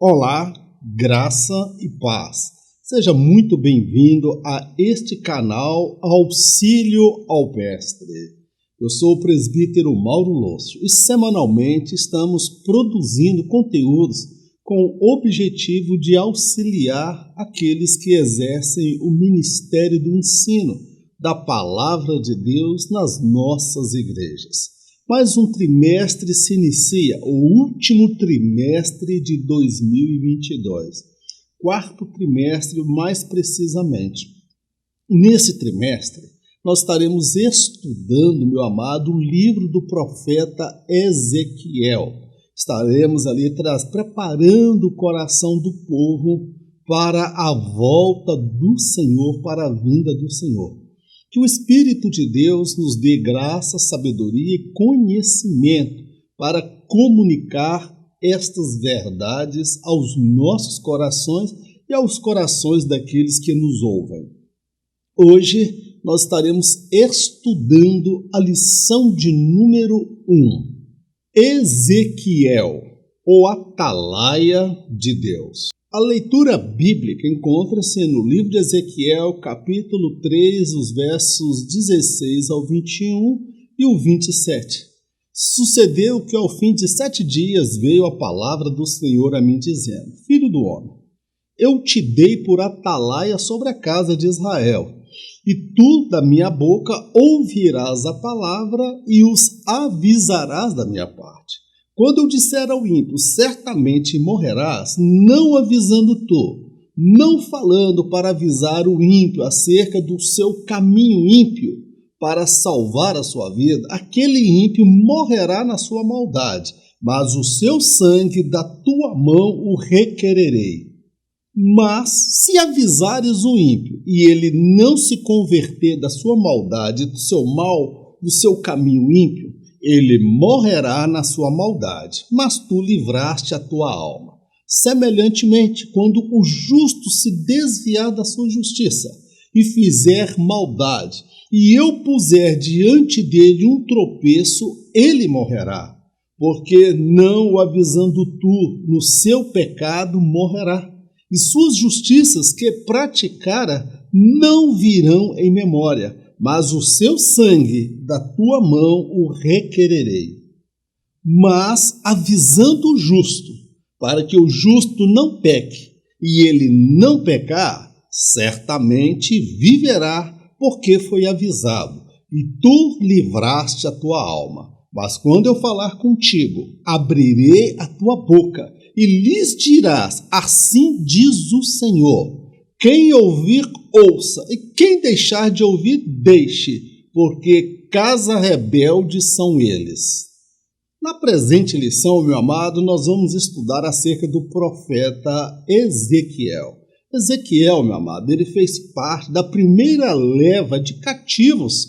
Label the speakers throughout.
Speaker 1: Olá, graça e paz. Seja muito bem-vindo a este canal Auxílio Alpestre. Eu sou o presbítero Mauro Lúcio e semanalmente estamos produzindo conteúdos com o objetivo de auxiliar aqueles que exercem o ministério do ensino da Palavra de Deus nas nossas igrejas. Mais um trimestre se inicia, o último trimestre de 2022, quarto trimestre mais precisamente. Nesse trimestre, nós estaremos estudando, meu amado, o livro do profeta Ezequiel. Estaremos ali preparando o coração do povo para a volta do Senhor, para a vinda do Senhor. Que o Espírito de Deus nos dê graça, sabedoria e conhecimento para comunicar estas verdades aos nossos corações e aos corações daqueles que nos ouvem. Hoje nós estaremos estudando a lição de número 1, Ezequiel, o atalaia de Deus. A leitura bíblica encontra-se no livro de Ezequiel, capítulo 3, os versos 16 ao 21 e o 27. Sucedeu que ao fim de 7 dias veio a palavra do Senhor a mim dizendo: Filho do homem, eu te dei por atalaia sobre a casa de Israel, e tu da minha boca ouvirás a palavra e os avisarás da minha parte. Quando eu disser ao ímpio, certamente morrerás, não avisando tu, não falando para avisar o ímpio acerca do seu caminho ímpio, para salvar a sua vida, aquele ímpio morrerá na sua maldade, mas o seu sangue da tua mão o requererei. Mas se avisares o ímpio, e ele não se converter da sua maldade, do seu mal, do seu caminho ímpio, ele morrerá na sua maldade, mas tu livraste a tua alma. Semelhantemente, quando o justo se desviar da sua justiça e fizer maldade, e eu puser diante dele um tropeço, ele morrerá, porque não o avisando tu no seu pecado morrerá, e suas justiças que praticara não virão em memória, mas o seu sangue da tua mão o requererei. Mas avisando o justo, para que o justo não peque, e ele não pecar, certamente viverá, porque foi avisado, e tu livraste a tua alma. Mas quando eu falar contigo, abrirei a tua boca, e lhes dirás: assim diz o Senhor. Quem ouvir, ouça, e quem deixar de ouvir, deixe, porque casa rebelde são eles. Na presente lição, meu amado, nós vamos estudar acerca do profeta Ezequiel. Ezequiel, meu amado, ele fez parte da primeira leva de cativos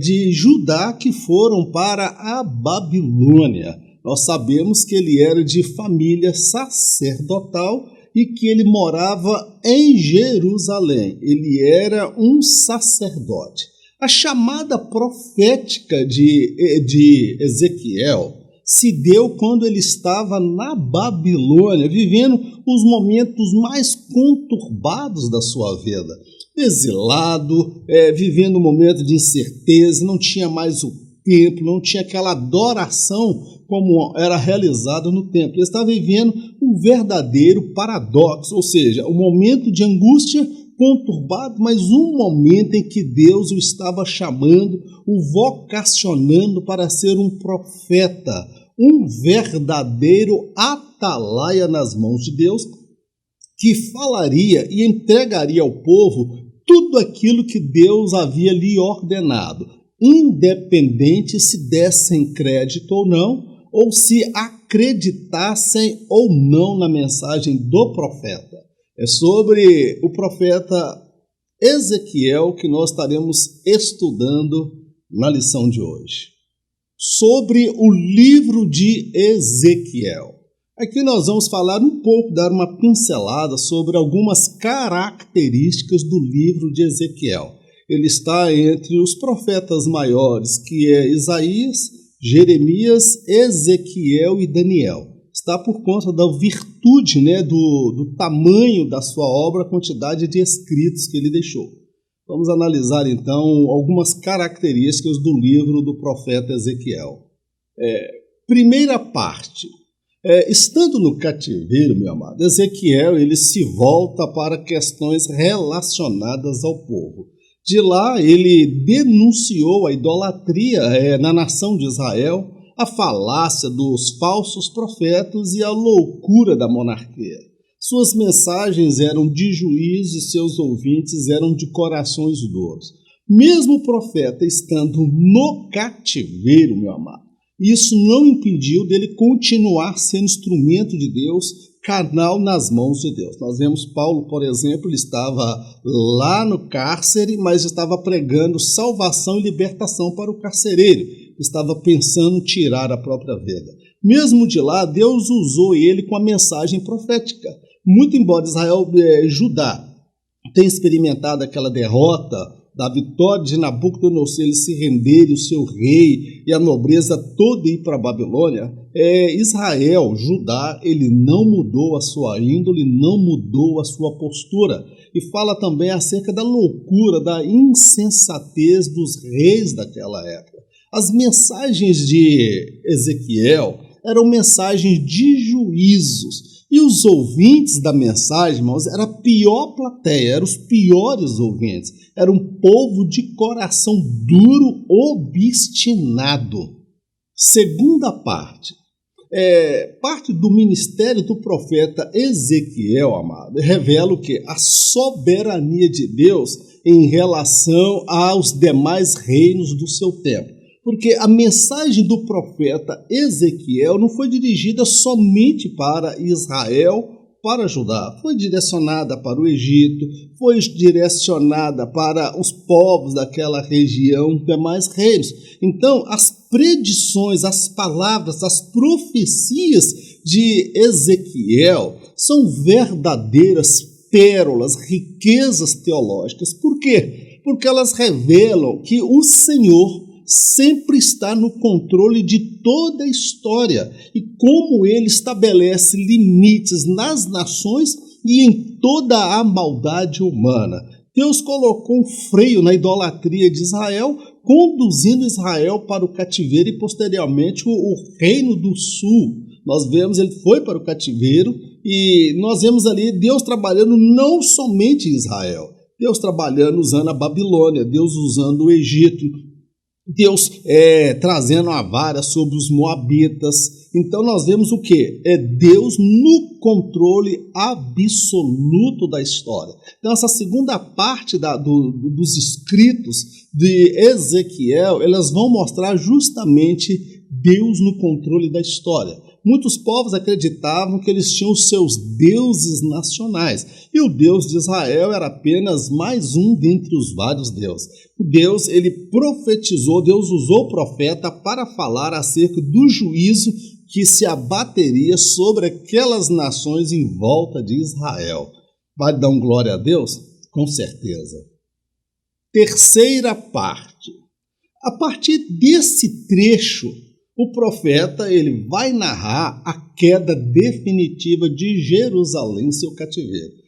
Speaker 1: de Judá que foram para a Babilônia. Nós sabemos que ele era de família sacerdotal e que ele morava em Jerusalém. Ele era um sacerdote. A chamada profética de Ezequiel se deu quando ele estava na Babilônia, vivendo os momentos mais conturbados da sua vida. Exilado, vivendo um momento de incerteza, não tinha mais o templo, não tinha aquela adoração como era realizada no templo. Ele estava vivendo um verdadeiro paradoxo, ou seja, um momento de angústia conturbado, mas um momento em que Deus o estava chamando, o vocacionando para ser um profeta, um verdadeiro atalaia nas mãos de Deus, que falaria e entregaria ao povo tudo aquilo que Deus havia lhe ordenado, independente se dessem crédito ou não, ou se acreditassem ou não na mensagem do profeta. É sobre o profeta Ezequiel que nós estaremos estudando na lição de hoje. Sobre o livro de Ezequiel. Aqui nós vamos falar um pouco, dar uma pincelada sobre algumas características do livro de Ezequiel. Ele está entre os profetas maiores, que é Isaías, Jeremias, Ezequiel e Daniel. está por conta da virtude, né, do tamanho da sua obra, a quantidade de escritos que ele deixou. Vamos analisar então algumas características do livro do profeta Ezequiel. Primeira parte. Estando no cativeiro, meu amado, Ezequiel ele se volta para questões relacionadas ao povo. De lá ele denunciou a idolatria na nação de Israel, a falácia dos falsos profetas e a loucura da monarquia. Suas mensagens eram de juízo e seus ouvintes eram de corações duros. Mesmo o profeta estando no cativeiro, meu amado, isso não impediu dele continuar sendo instrumento de Deus, canal nas mãos de Deus. Nós vemos Paulo, por exemplo, ele estava lá no cárcere, mas estava pregando salvação e libertação para o carcereiro. Estava pensando em tirar a própria vida. Mesmo de lá, Deus usou ele com a mensagem profética. Muito embora Judá tenha experimentado aquela derrota, da vitória de Nabucodonosor, ele se render e o seu rei e a nobreza toda ir para a Babilônia, Israel, Judá, ele não mudou a sua índole, não mudou a sua postura. E fala também acerca da loucura, da insensatez dos reis daquela época. As mensagens de Ezequiel eram mensagens de juízos. E os ouvintes da mensagem, irmãos, era a pior plateia, eram os piores ouvintes. Era um povo de coração duro, obstinado. Segunda parte. Parte do ministério do profeta Ezequiel, amado, revela o quê? A soberania de Deus em relação aos demais reinos do seu tempo. Porque a mensagem do profeta Ezequiel não foi dirigida somente para Israel, para Judá. Foi direcionada para o Egito, foi direcionada para os povos daquela região, demais reinos. Então, as predições, as palavras, as profecias de Ezequiel são verdadeiras pérolas, riquezas teológicas. Por quê? Porque elas revelam que o Senhor sempre está no controle de toda a história e como ele estabelece limites nas nações e em toda a maldade humana. Deus colocou um freio na idolatria de Israel, conduzindo Israel para o cativeiro e posteriormente o reino do sul. Nós vemos, ele foi para o cativeiro e nós vemos ali Deus trabalhando não somente em Israel, Deus trabalhando usando a Babilônia, Deus usando o Egito, Deus trazendo a vara sobre os moabitas. Então nós vemos o quê? Deus no controle absoluto da história. Então essa segunda parte dos escritos de Ezequiel, elas vão mostrar justamente Deus no controle da história. Muitos povos acreditavam que eles tinham os seus deuses nacionais, e o Deus de Israel era apenas mais um dentre os vários deuses. Deus, ele profetizou, Deus usou o profeta para falar acerca do juízo que se abateria sobre aquelas nações em volta de Israel. Vai dar glória a Deus? Com certeza. Terceira parte. A partir desse trecho, o profeta ele vai narrar a queda definitiva de Jerusalém, seu cativeiro.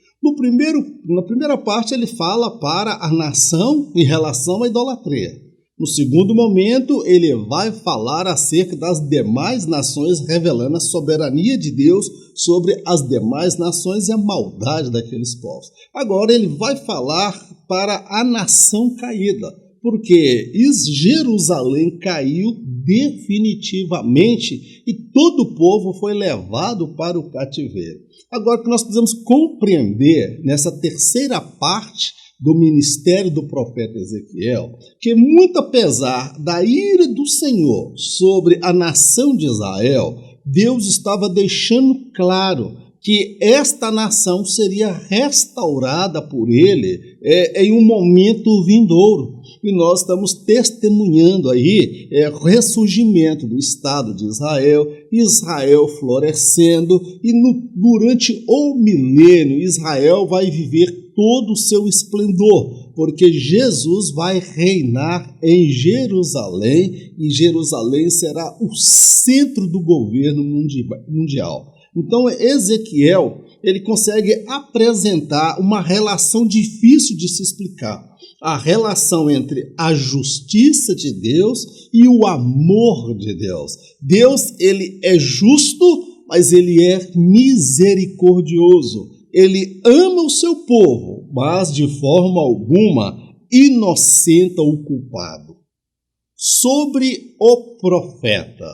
Speaker 1: Na primeira parte, ele fala para a nação em relação à idolatria. No segundo momento, ele vai falar acerca das demais nações, revelando a soberania de Deus sobre as demais nações e a maldade daqueles povos. Agora, ele vai falar para a nação caída, porque Jerusalém caiu definitivamente e todo o povo foi levado para o cativeiro. Agora, o que nós precisamos compreender nessa terceira parte do ministério do profeta Ezequiel, que muito apesar da ira do Senhor sobre a nação de Israel, Deus estava deixando claro que esta nação seria restaurada por ele em um momento vindouro. E nós estamos testemunhando aí o ressurgimento do Estado de Israel, Israel florescendo, e durante o milênio Israel vai viver todo o seu esplendor. porque Jesus vai reinar em Jerusalém e Jerusalém será o centro do governo mundial. Então, Ezequiel, ele consegue apresentar uma relação difícil de se explicar. A relação entre a justiça de Deus e o amor de Deus. Deus, ele é justo, mas ele é misericordioso. Ele ama o seu povo, mas de forma alguma inocenta o culpado. Sobre o profeta.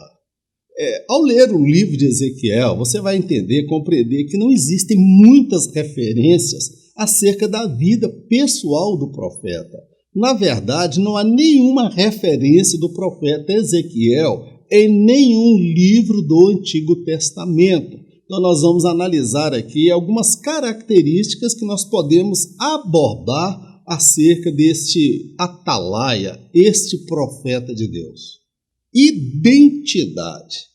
Speaker 1: Ao ler o livro de Ezequiel, você vai entender, compreender que não existem muitas referências acerca da vida pessoal do profeta. Na verdade, não há nenhuma referência do profeta Ezequiel em nenhum livro do Antigo Testamento. Então, nós vamos analisar aqui algumas características que nós podemos abordar acerca deste atalaia, este profeta de Deus. Identidade.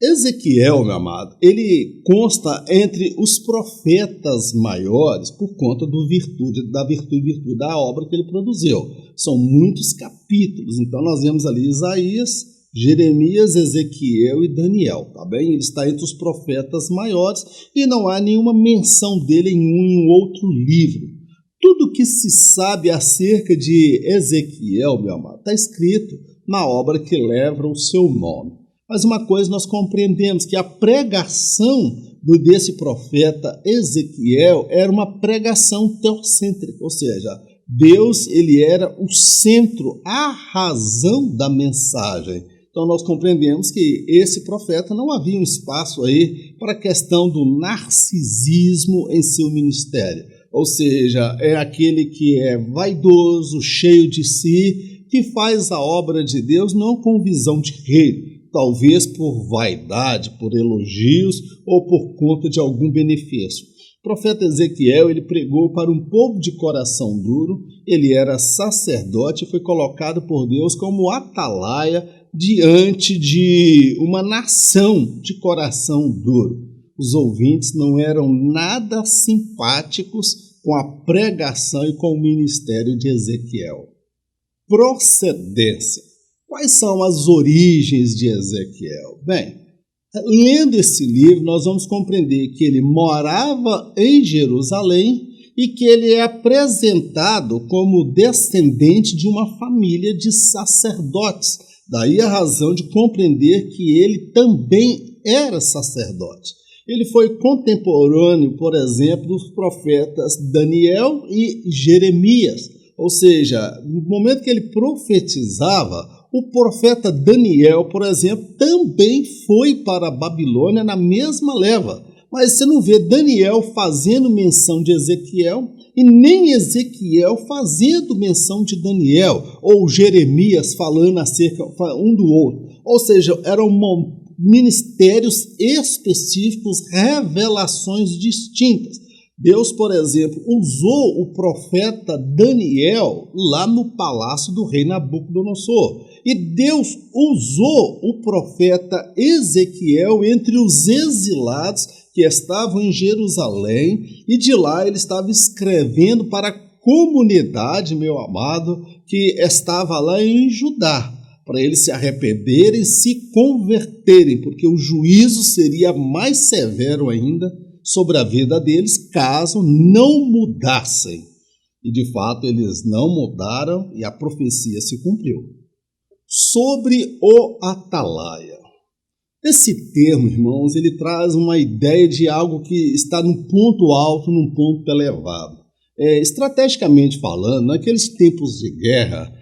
Speaker 1: Ezequiel, meu amado, ele consta entre os profetas maiores por conta da virtude da obra que ele produziu. São muitos capítulos, então nós vemos ali Isaías, Jeremias, Ezequiel e Daniel, tá bem? Ele está entre os profetas maiores e não há nenhuma menção dele em um e outro livro. Tudo que se sabe acerca de Ezequiel, meu amado, está escrito na obra que leva o seu nome. Mas uma coisa nós compreendemos, que a pregação desse profeta Ezequiel era uma pregação teocêntrica, ou seja, Deus ele era o centro, a razão da mensagem. Então nós compreendemos que esse profeta não havia um espaço aí para a questão do narcisismo em seu ministério. Ou seja, é aquele que é vaidoso, cheio de si, que faz a obra de Deus não com visão de reino, talvez por vaidade, por elogios ou por conta de algum benefício. O profeta Ezequiel, ele pregou para um povo de coração duro, ele era sacerdote e foi colocado por Deus como atalaia diante de uma nação de coração duro. Os ouvintes não eram nada simpáticos com a pregação e com o ministério de Ezequiel. Procedência. Quais são as origens de Ezequiel? Bem, lendo esse livro, nós vamos compreender que ele morava em Jerusalém e que ele é apresentado como descendente de uma família de sacerdotes. Daí a razão de compreender que ele também era sacerdote. Ele foi contemporâneo, por exemplo, dos profetas Daniel e Jeremias. Ou seja, no momento que ele profetizava, o profeta Daniel, por exemplo, também foi para a Babilônia na mesma leva. Mas você não vê Daniel fazendo menção de Ezequiel e nem Ezequiel fazendo menção de Daniel, ou Jeremias falando acerca um do outro. Ou seja, eram ministérios específicos, revelações distintas. Deus, por exemplo, usou o profeta Daniel lá no palácio do rei Nabucodonosor. E Deus usou o profeta Ezequiel entre os exilados que estavam em Jerusalém, e de lá ele estava escrevendo para a comunidade, meu amado, que estava lá em Judá, para eles se arrependerem, se converterem, porque o juízo seria mais severo ainda sobre a vida deles caso não mudassem. E de fato eles não mudaram e a profecia se cumpriu. Sobre o atalaia. Esse termo, irmãos, ele traz uma ideia de algo que está num ponto alto, num ponto elevado. Estrategicamente falando, naqueles tempos de guerra,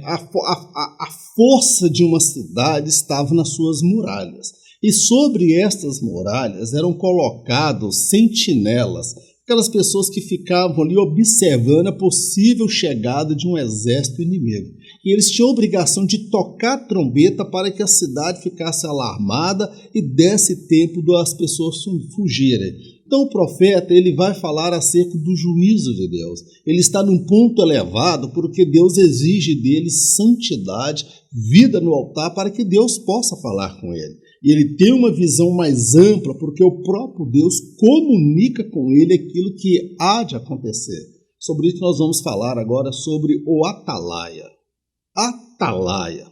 Speaker 1: a força de uma cidade estava nas suas muralhas. E sobre estas muralhas eram colocados sentinelas, aquelas pessoas que ficavam ali observando a possível chegada de um exército inimigo. E eles tinham a obrigação de tocar trombeta para que a cidade ficasse alarmada e desse tempo das pessoas fugirem. Então o profeta ele vai falar acerca do juízo de Deus. Ele está num ponto elevado porque Deus exige dele santidade, vida no altar, para que Deus possa falar com ele. E ele tem uma visão mais ampla porque o próprio Deus comunica com ele aquilo que há de acontecer. Sobre isso nós vamos falar agora sobre o atalaia. Atalaia.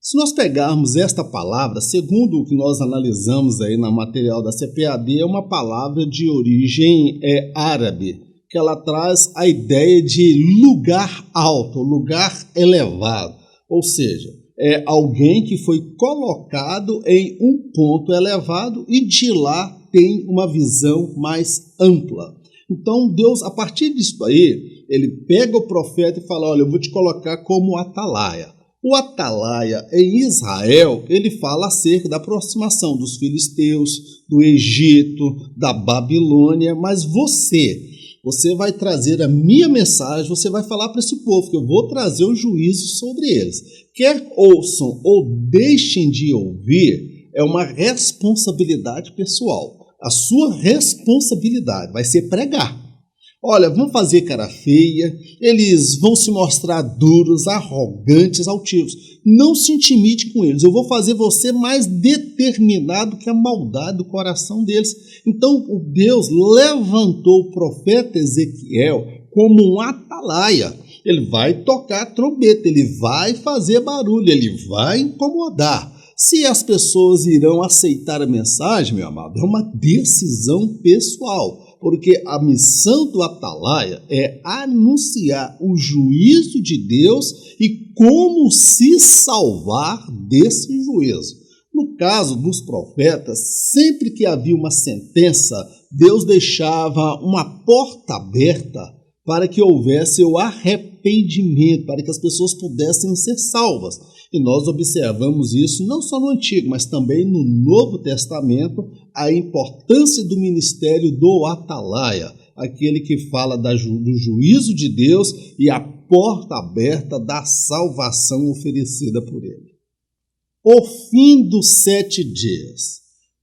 Speaker 1: Se nós pegarmos esta palavra, segundo o que nós analisamos aí no material da CPAD, é uma palavra de origem árabe, que ela traz a ideia de lugar alto, lugar elevado, ou seja, é alguém que foi colocado em um ponto elevado e de lá tem uma visão mais ampla. Então Deus, a partir disso aí, ele pega o profeta e fala, olha, eu vou te colocar como atalaia. O atalaia em Israel, ele fala acerca da aproximação dos filisteus, do Egito, da Babilônia, mas você vai trazer a minha mensagem, você vai falar para esse povo que eu vou trazer o juízo sobre eles. Quer ouçam ou deixem de ouvir, é uma responsabilidade pessoal. A sua responsabilidade vai ser pregar. Olha, vão fazer cara feia, eles vão se mostrar duros, arrogantes, altivos. Não se intimide com eles, eu vou fazer você mais determinado que a maldade do coração deles. Então, o Deus levantou o profeta Ezequiel como um atalaia. Ele vai tocar a trombeta, ele vai fazer barulho, ele vai incomodar. Se as pessoas irão aceitar a mensagem, meu amado, é uma decisão pessoal. Porque a missão do atalaia é anunciar o juízo de Deus e como se salvar desse juízo. No caso dos profetas, sempre que havia uma sentença, Deus deixava uma porta aberta para que houvesse o arrependimento, para que as pessoas pudessem ser salvas. E nós observamos isso não só no Antigo, mas também no Novo Testamento, a importância do ministério do atalaia, aquele que fala do juízo de Deus e a porta aberta da salvação oferecida por ele. O fim dos 7 dias.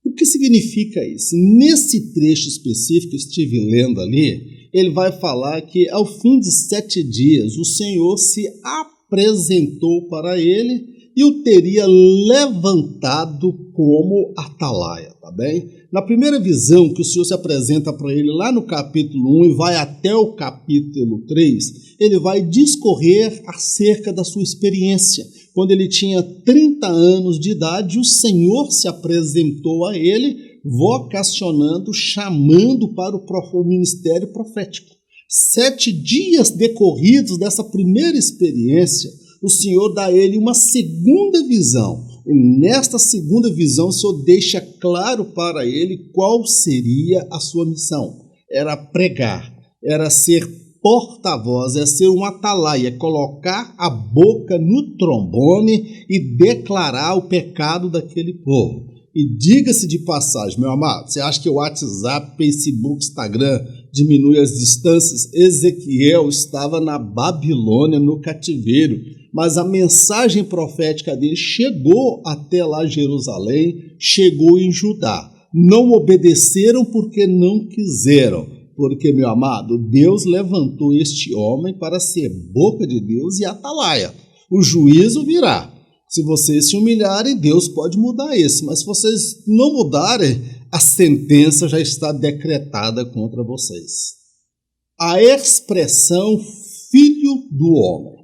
Speaker 1: O que significa isso? Nesse trecho específico que estive lendo ali, ele vai falar que ao fim de 7 dias o Senhor se apresentou para ele e o teria levantado como atalaia, tá bem? Na primeira visão que o Senhor se apresenta para ele lá no capítulo 1 e vai até o capítulo 3, ele vai discorrer acerca da sua experiência. Quando ele tinha 30 anos de idade, o Senhor se apresentou a ele, vocacionando, chamando para o ministério profético. 7 dias decorridos dessa primeira experiência, o Senhor dá a ele uma segunda visão. E nesta segunda visão, o Senhor deixa claro para ele qual seria a sua missão. Era pregar, era ser porta-voz, é ser um atalaia, é colocar a boca no trombone e declarar o pecado daquele povo. E diga-se de passagem, meu amado, você acha que o WhatsApp, Facebook, Instagram diminui as distâncias? Ezequiel estava na Babilônia, no cativeiro, mas a mensagem profética dele chegou até lá Jerusalém, chegou em Judá. Não obedeceram porque não quiseram, porque, meu amado, Deus levantou este homem para ser boca de Deus e atalaia. O juízo virá. Se vocês se humilharem, Deus pode mudar isso, mas se vocês não mudarem, a sentença já está decretada contra vocês. A expressão filho do homem.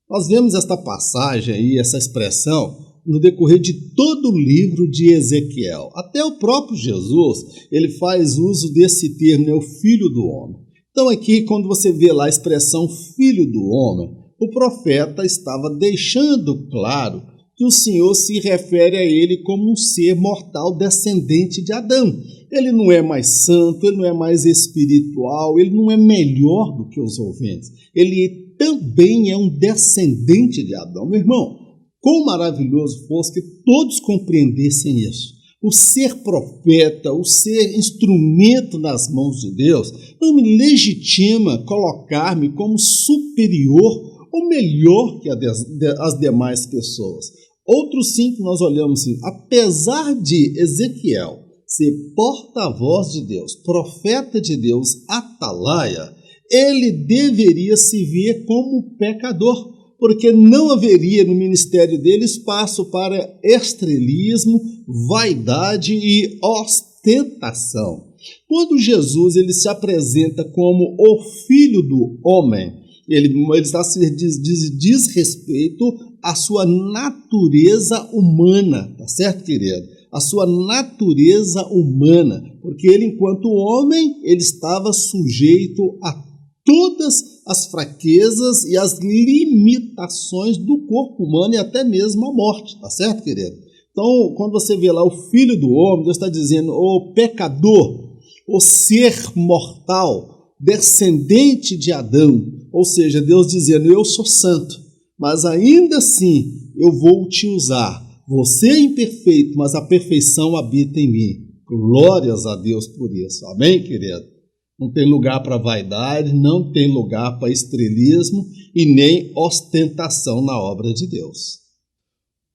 Speaker 1: Nós vemos esta passagem aí, essa expressão, no decorrer de todo o livro de Ezequiel. Até o próprio Jesus, ele faz uso desse termo, o filho do homem. Então aqui, quando você vê lá a expressão filho do homem, o profeta estava deixando claro que o Senhor se refere a ele como um ser mortal descendente de Adão. Ele não é mais santo, ele não é mais espiritual, ele não é melhor do que os ouvintes. Ele também é um descendente de Adão. Meu irmão, quão maravilhoso fosse que todos compreendessem isso. O ser profeta, o ser instrumento nas mãos de Deus, não me legitima colocar-me como superior ou melhor que as demais pessoas. Outro sim que nós olhamos assim, apesar de Ezequiel ser porta-voz de Deus, profeta de Deus, atalaia, ele deveria se ver como pecador, porque não haveria no ministério dele espaço para estrelismo, vaidade e ostentação. Quando Jesus ele se apresenta como o Filho do Homem, ele está se diz respeito à sua natureza humana, tá certo, querido? A sua natureza humana, porque ele, enquanto homem, ele estava sujeito a todas as fraquezas e as limitações do corpo humano e até mesmo a morte, tá certo, querido? Então, quando você vê lá o Filho do Homem, Deus está dizendo o pecador, o ser mortal, descendente de Adão, ou seja, Deus dizendo, eu sou santo, mas ainda assim eu vou te usar. Você é imperfeito, mas a perfeição habita em mim. Glórias a Deus por isso. Amém, querido? Não tem lugar para vaidade, não tem lugar para estrelismo e nem ostentação na obra de Deus.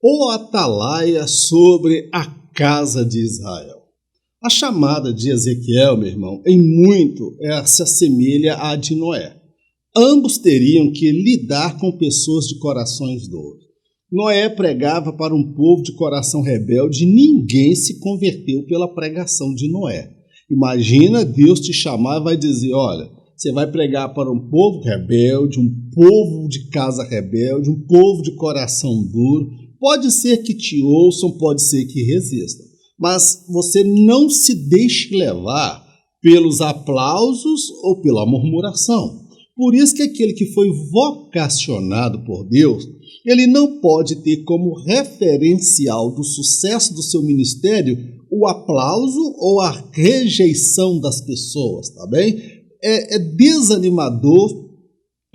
Speaker 1: O atalaia sobre a casa de Israel. A chamada de Ezequiel, meu irmão, em muito se assemelha à de Noé. Ambos teriam que lidar com pessoas de corações duros. Noé pregava para um povo de coração rebelde e ninguém se converteu pela pregação de Noé. Imagina Deus te chamar e vai dizer, olha, você vai pregar para um povo rebelde, um povo de casa rebelde, um povo de coração duro. Pode ser que te ouçam, pode ser que resistam, mas você não se deixe levar pelos aplausos ou pela murmuração. Por isso que aquele que foi vocacionado por Deus, ele não pode ter como referencial do sucesso do seu ministério o aplauso ou a rejeição das pessoas, tá bem? É desanimador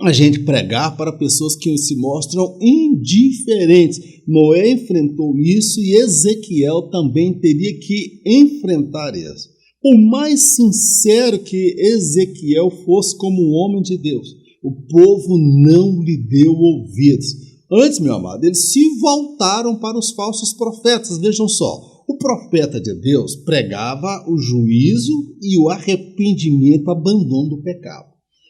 Speaker 1: a gente pregar para pessoas que se mostram indiferentes. Noé enfrentou isso e Ezequiel também teria que enfrentar isso. Por mais sincero que Ezequiel fosse como um homem de Deus, o povo não lhe deu ouvidos. Antes, meu amado, eles se voltaram para os falsos profetas. Vejam só, o profeta de Deus pregava o juízo e o arrependimento, abandono do pecado.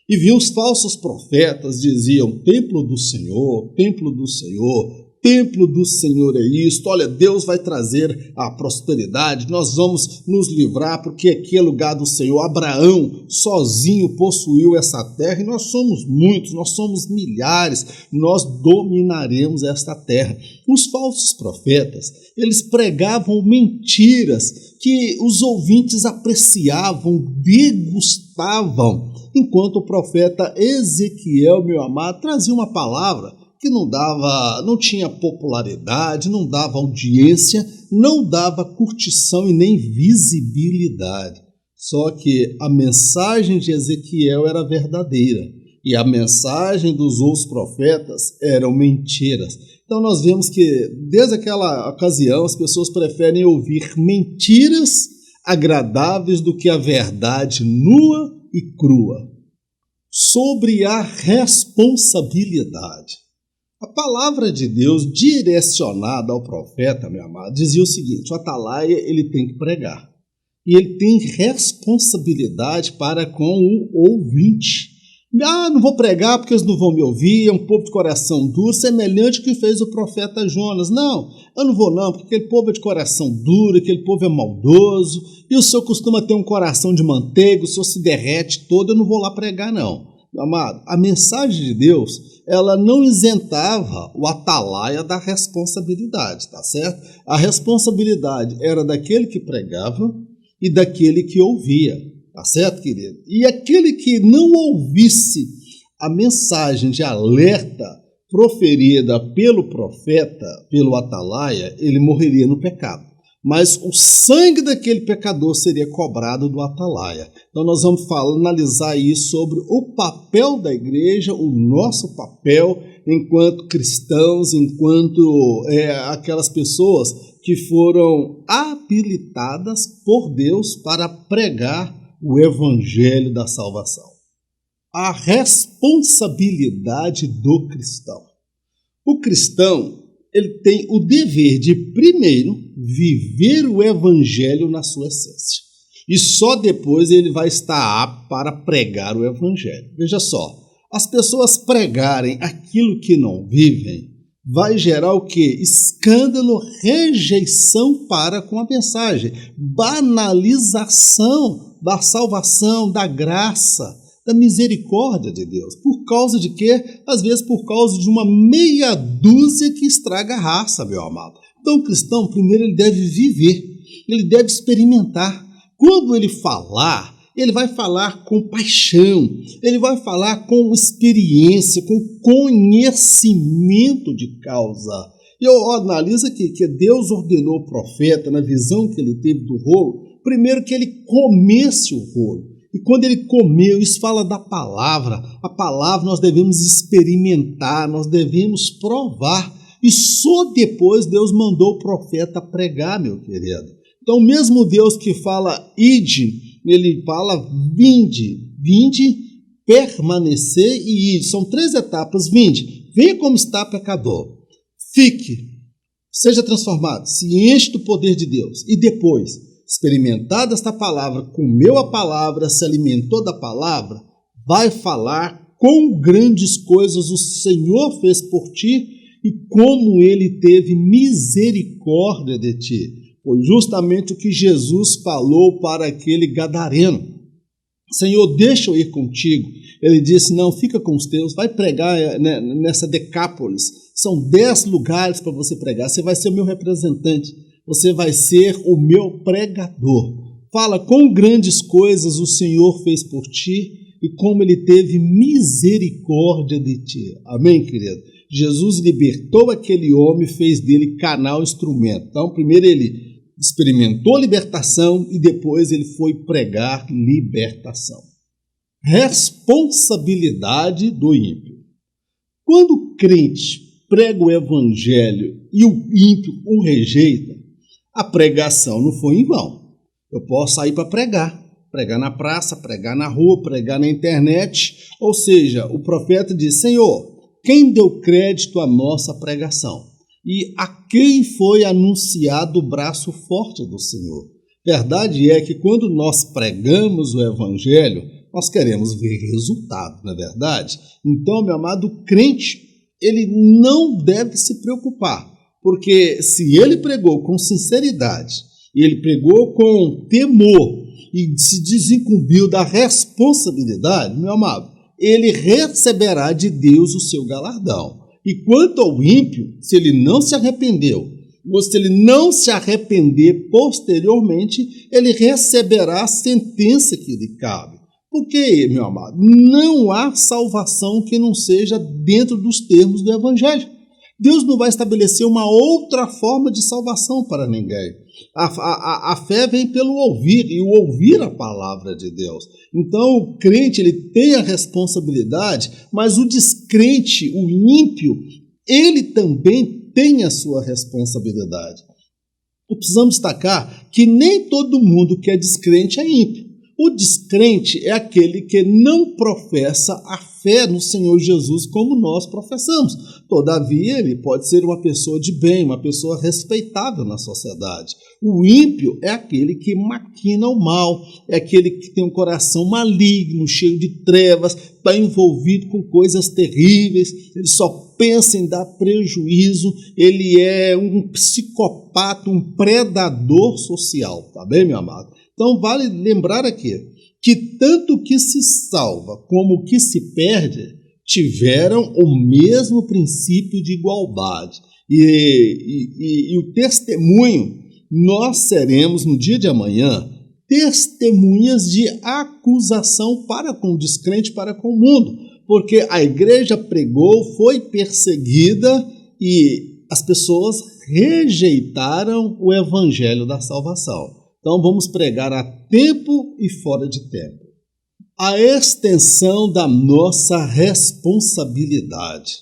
Speaker 1: E viu os falsos profetas, diziam, templo do Senhor, templo do Senhor, templo do Senhor é isto, olha, Deus vai trazer a prosperidade, nós vamos nos livrar porque aqui é lugar do Senhor. Abraão sozinho possuiu essa terra e nós somos muitos, nós somos milhares, nós dominaremos esta terra. Os falsos profetas, eles pregavam mentiras que os ouvintes apreciavam, degustavam, enquanto o profeta Ezequiel, meu amado, trazia uma palavra que não tinha popularidade, não dava audiência, não dava curtição e nem visibilidade. Só que a mensagem de Ezequiel era verdadeira e a mensagem dos outros profetas eram mentiras. Então nós vemos que desde aquela ocasião as pessoas preferem ouvir mentiras agradáveis do que a verdade nua e crua. Sobre a responsabilidade. A palavra de Deus direcionada ao profeta, meu amado, dizia o seguinte, o atalaia ele tem que pregar. E ele tem responsabilidade para com o ouvinte. Não vou pregar porque eles não vão me ouvir, é um povo de coração duro, semelhante ao que fez o profeta Jonas. Não, eu não vou não, porque aquele povo é de coração duro, aquele povo é maldoso, e o senhor costuma ter um coração de manteiga, o senhor se derrete todo, eu não vou lá pregar não. Meu amado, a mensagem de Deus, ela não isentava o atalaia da responsabilidade, tá certo? A responsabilidade era daquele que pregava e daquele que ouvia, tá certo, querido? E aquele que não ouvisse a mensagem de alerta proferida pelo profeta, pelo atalaia, ele morreria no pecado. Mas o sangue daquele pecador seria cobrado do atalaia. Então nós vamos analisar isso sobre o papel da igreja, o nosso papel enquanto cristãos, enquanto aquelas pessoas que foram habilitadas por Deus para pregar o evangelho da salvação. A responsabilidade do cristão. O cristão, ele tem o dever de, primeiro, viver o evangelho na sua essência. E só depois ele vai estar apto para pregar o evangelho. Veja só, as pessoas pregarem aquilo que não vivem vai gerar o quê? Escândalo, rejeição para com a mensagem, banalização da salvação, da graça, da misericórdia de Deus. Por causa de quê? Às vezes por causa de uma meia dúzia que estraga a raça, meu amado. Então o cristão, primeiro, ele deve viver, ele deve experimentar. Quando ele falar, ele vai falar com paixão, ele vai falar com experiência, com conhecimento de causa. E eu analiso aqui que Deus ordenou o profeta, na visão que ele teve do rolo, primeiro que ele comesse o rolo. E quando ele comeu, isso fala da palavra. A palavra nós devemos experimentar, nós devemos provar. E só depois Deus mandou o profeta pregar, meu querido. Então, mesmo Deus que fala ide, ele fala vinde, permanecer e ir. São 3 etapas. Vinde, venha como está, pecador. Fique, seja transformado, se enche do poder de Deus. E depois, experimentado esta palavra, comeu a palavra, se alimentou da palavra, vai falar quão grandes coisas o Senhor fez por ti e como ele teve misericórdia de ti. Foi justamente o que Jesus falou para aquele gadareno. Senhor, deixa eu ir contigo. Ele disse, não, fica com os teus, vai pregar nessa Decápolis. São 10 lugares para você pregar, você vai ser o meu representante, você vai ser o meu pregador. Fala quão grandes coisas o Senhor fez por ti e como ele teve misericórdia de ti. Amém, querido? Jesus libertou aquele homem e fez dele canal, instrumento. Então, primeiro ele experimentou libertação e depois ele foi pregar libertação. Responsabilidade do ímpio. Quando o crente prega o evangelho e o ímpio o rejeita, a pregação não foi em vão. Eu posso sair para pregar na praça, pregar na rua, pregar na internet. Ou seja, o profeta diz, Senhor, quem deu crédito à nossa pregação? E a quem foi anunciado o braço forte do Senhor? Verdade é que quando nós pregamos o evangelho, nós queremos ver resultado, não é verdade? Então, meu amado crente, ele não deve se preocupar, porque se ele pregou com sinceridade, e ele pregou com temor, e se desincumbiu da responsabilidade, meu amado, ele receberá de Deus o seu galardão. E quanto ao ímpio, se ele não se arrependeu, ou se ele não se arrepender posteriormente, ele receberá a sentença que lhe cabe. Porque, meu amado, não há salvação que não seja dentro dos termos do Evangelho. Deus não vai estabelecer uma outra forma de salvação para ninguém. A fé vem pelo ouvir, e o ouvir a palavra de Deus. Então, o crente ele tem a responsabilidade, mas o descrente, o ímpio, ele também tem a sua responsabilidade. E precisamos destacar que nem todo mundo que é descrente é ímpio. O descrente é aquele que não professa a fé no Senhor Jesus como nós professamos. Todavia, ele pode ser uma pessoa de bem, uma pessoa respeitável na sociedade. O ímpio é aquele que maquina o mal, é aquele que tem um coração maligno, cheio de trevas, está envolvido com coisas terríveis, ele só pensa em dar prejuízo, ele é um psicopata, um predador social, tá bem, meu amado? Então, vale lembrar aqui que tanto o que se salva como o que se perde tiveram o mesmo princípio de igualdade. E o testemunho, nós seremos, no dia de amanhã, testemunhas de acusação para com o descrente, para com o mundo. Porque a igreja pregou, foi perseguida e as pessoas rejeitaram o evangelho da salvação. Então, vamos pregar a tempo e fora de tempo. A extensão da nossa responsabilidade.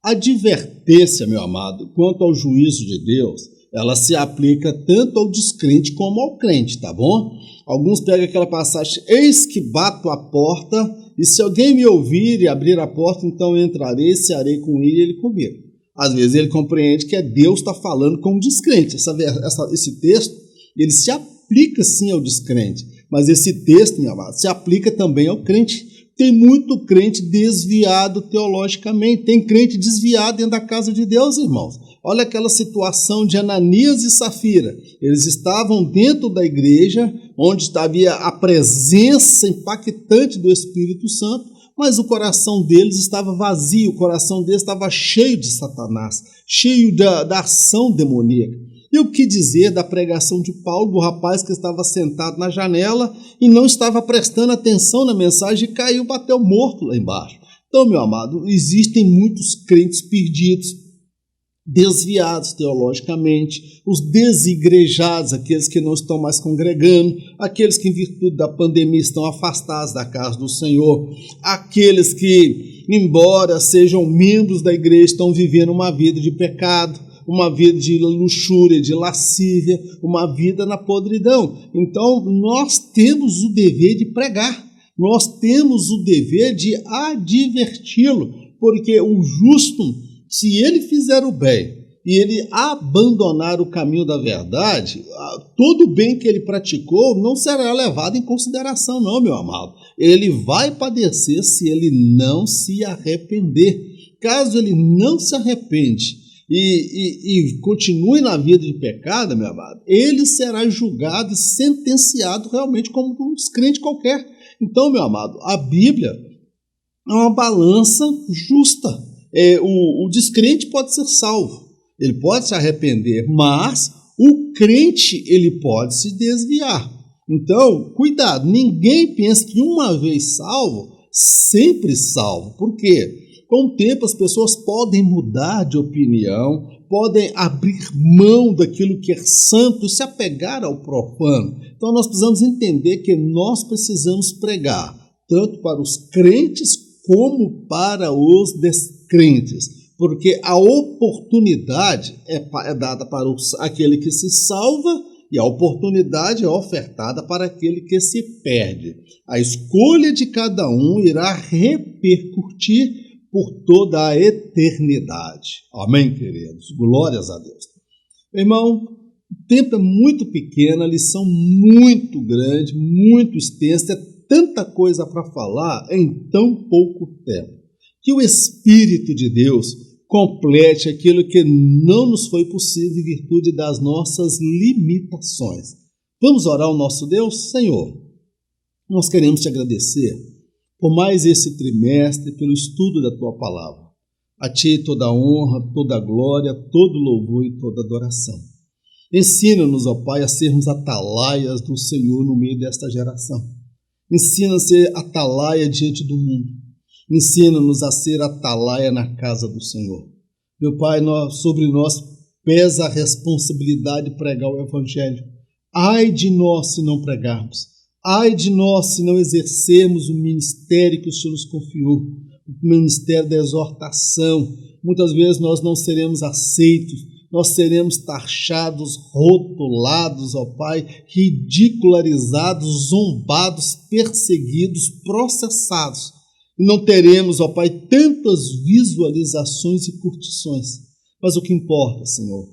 Speaker 1: A advertência, meu amado, quanto ao juízo de Deus, ela se aplica tanto ao descrente como ao crente, tá bom? Alguns pegam aquela passagem, eis que bato a porta, e se alguém me ouvir e abrir a porta, então entrarei, cearei com ele e ele comigo. Às vezes ele compreende que Deus está falando com o descrente. Esse texto, ele se aplica sim ao descrente, mas esse texto, meu amado, se aplica também ao crente. Tem muito crente desviado teologicamente, tem crente desviado dentro da casa de Deus, irmãos. Olha aquela situação de Ananias e Safira. Eles estavam dentro da igreja, onde havia a presença impactante do Espírito Santo, mas o coração deles estava vazio, o coração deles estava cheio de Satanás, cheio da ação demoníaca. E o que dizer da pregação de Paulo, do rapaz que estava sentado na janela e não estava prestando atenção na mensagem e caiu, bateu morto lá embaixo. Então, meu amado, existem muitos crentes perdidos, desviados teologicamente, os desigrejados, aqueles que não estão mais congregando, aqueles que em virtude da pandemia estão afastados da casa do Senhor, aqueles que, embora sejam membros da igreja, estão vivendo uma vida de pecado, uma vida de luxúria, de lascívia, uma vida na podridão. Então, nós temos o dever de pregar, nós temos o dever de adverti-lo, porque o justo, se ele fizer o bem e ele abandonar o caminho da verdade, todo o bem que ele praticou não será levado em consideração, não, meu amado. Ele vai padecer se ele não se arrepender. Caso ele não se arrepende e continue na vida de pecado, meu amado, ele será julgado e sentenciado realmente como um descrente qualquer. Então, meu amado, a Bíblia é uma balança justa. O descrente pode ser salvo, ele pode se arrepender, mas o crente ele pode se desviar. Então, cuidado, ninguém pensa que uma vez salvo, sempre salvo. Por quê? Com o tempo as pessoas podem mudar de opinião, podem abrir mão daquilo que é santo e se apegar ao profano. Então nós precisamos entender que nós precisamos pregar, tanto para os crentes como para os descrentes, porque a oportunidade é dada para aquele que se salva e a oportunidade é ofertada para aquele que se perde. A escolha de cada um irá repercutir por toda a eternidade. Amém, queridos? Glórias a Deus. Irmão, o tempo é muito pequeno, a lição muito grande, muito extensa, é tanta coisa para falar em tão pouco tempo. Que o Espírito de Deus complete aquilo que não nos foi possível em virtude das nossas limitações. Vamos orar ao nosso Deus? Senhor, nós queremos te agradecer por mais esse trimestre, pelo estudo da tua palavra. A ti toda a honra, toda a glória, todo louvor e toda adoração. Ensina-nos, ó Pai, a sermos atalaias do Senhor no meio desta geração. Ensina-nos a ser atalaia diante do mundo. Ensina-nos a ser atalaia na casa do Senhor. Meu Pai, sobre nós pesa a responsabilidade de pregar o Evangelho. Ai de nós se não pregarmos. Ai de nós se não exercermos o ministério que o Senhor nos confiou, o ministério da exortação. Muitas vezes nós não seremos aceitos, nós seremos taxados, rotulados, ó Pai, ridicularizados, zombados, perseguidos, processados. E não teremos, ó Pai, tantas visualizações e curtições. Mas o que importa, Senhor,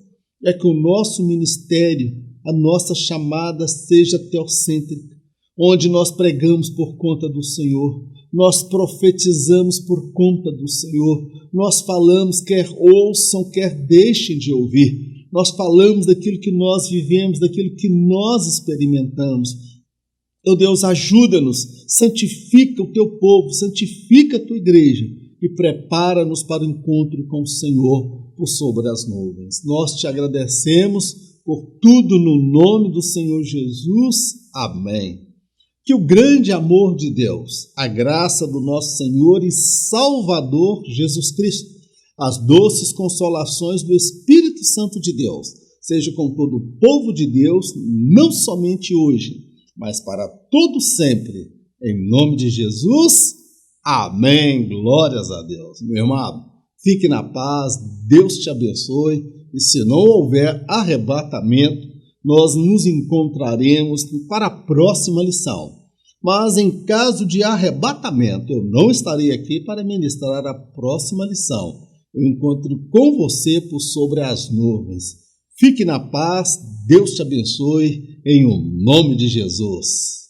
Speaker 1: é que o nosso ministério, a nossa chamada seja teocêntrica, onde nós pregamos por conta do Senhor, nós profetizamos por conta do Senhor, nós falamos, quer ouçam, quer deixem de ouvir, nós falamos daquilo que nós vivemos, daquilo que nós experimentamos. Meu Deus, ajuda-nos, santifica o teu povo, santifica a tua igreja e prepara-nos para o encontro com o Senhor por sobre as nuvens. Nós te agradecemos por tudo no nome do Senhor Jesus. Amém. Que o grande amor de Deus, a graça do nosso Senhor e Salvador Jesus Cristo, as doces consolações do Espírito Santo de Deus, seja com todo o povo de Deus, não somente hoje, mas para todo sempre. Em nome de Jesus, amém. Glórias a Deus. Meu irmão, fique na paz, Deus te abençoe, e se não houver arrebatamento, nós nos encontraremos para a próxima lição. Mas em caso de arrebatamento, eu não estarei aqui para ministrar a próxima lição. Eu encontro com você por sobre as nuvens. Fique na paz, Deus te abençoe, em o nome de Jesus.